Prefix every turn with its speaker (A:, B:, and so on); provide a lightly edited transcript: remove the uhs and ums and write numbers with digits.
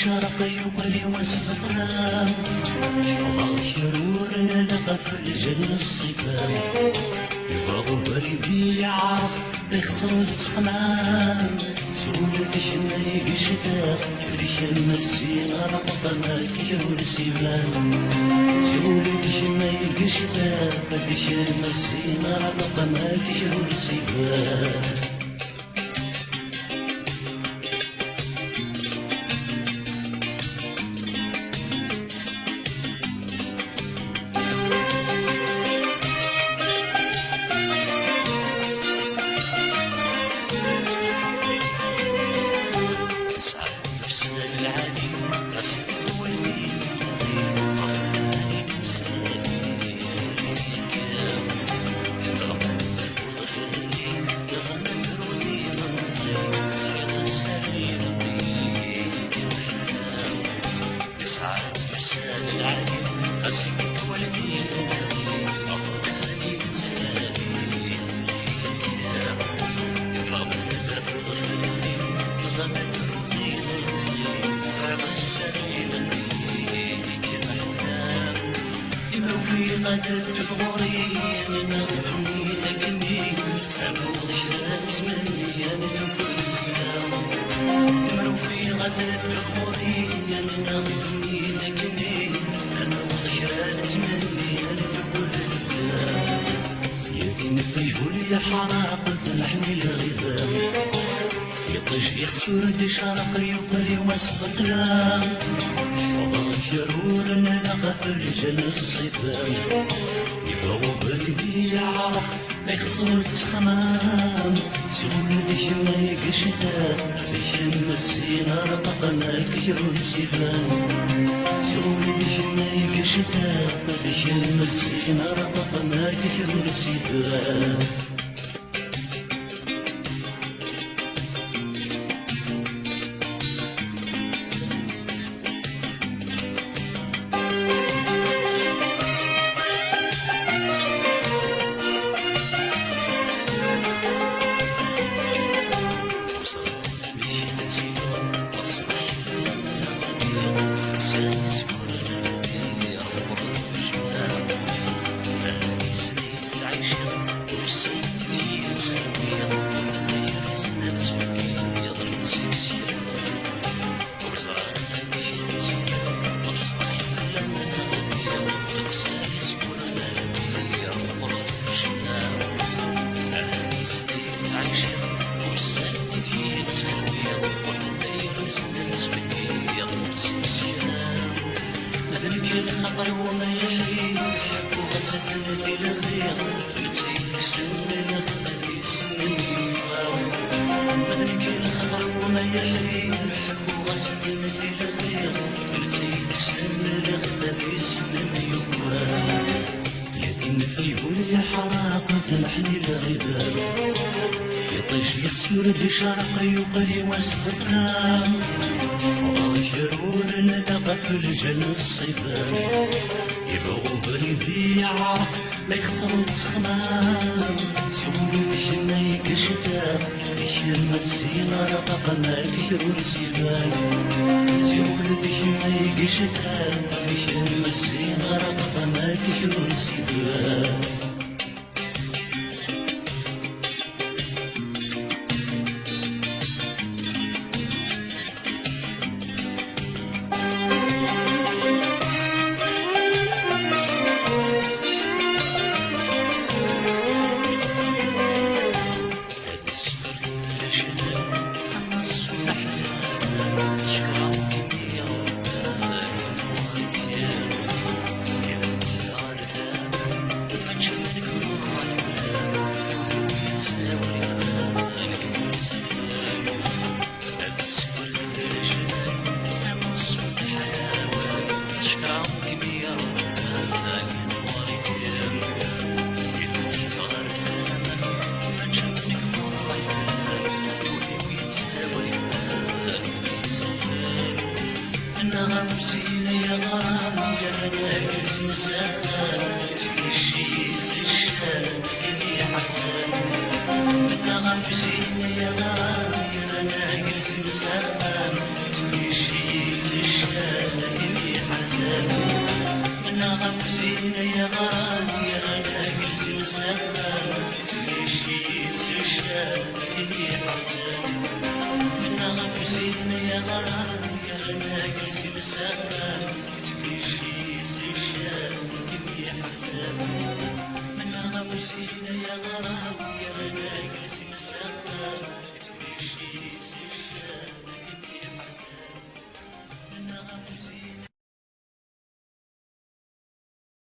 A: شرقي وقلي وسبقنا فضل شرورنا لقى في الجنة الصفام يبغوا بريدي يعرف بيختاروا التخمام سولك شنايق شتاء ريشم السينا ربط ما كيجروا السيبان سولك شنايق شتاء ريشم السينا ربط ما كيجروا السيبان غدا تفغري انا غدوني ثقني عبود شرات مني انا كل في غدا تفغري انا غدوني ثقني عبود شرات مني انا كل يدين في جولي حراق فلحني الغبام يطج يخسر دي شرقي وقري وسط كلام شرور نلقى في الجنة الصفام يبغوا بريدي يعرف ما يخسر تخمام سيقول دي شمايق شتاء الشم السينا ربطنا كجروا السيفان سيقول دي شمايق شتاء الشم السينا ربطنا كجروا السيفان الخطر وما يهيب وغزلني الخير نسيت سن الخطر سنين مدرك الخطر وما يهيب وغزلني الخير نسيت سن الخطر سنين لكن في بولي حراق فلحني الغباب يطيش يخسر دي شرقي وقلي وسط شرور نلقى في الجنة الصفام يبغوا بريدي يعرف ما يخسروا تخمام سولوا شنايق شتاء يشم السينا رققنا كجروا السيفان سولوا شنايق شتاء يشم السينا رققنا كجروا السيفان غمزينا يا غالي يا ناقص مسافة تكشي سجان كلي حسن غمزينا يا غالي يا ناقص مسافة تكشي سشان كني حسن من غمزين يا غرام يا ناقص مسخن سيشي سشان كني حسن من غمزين يا غرام يا ناقص مسخن سيشي سشان كني حسن من غمزين يا غرام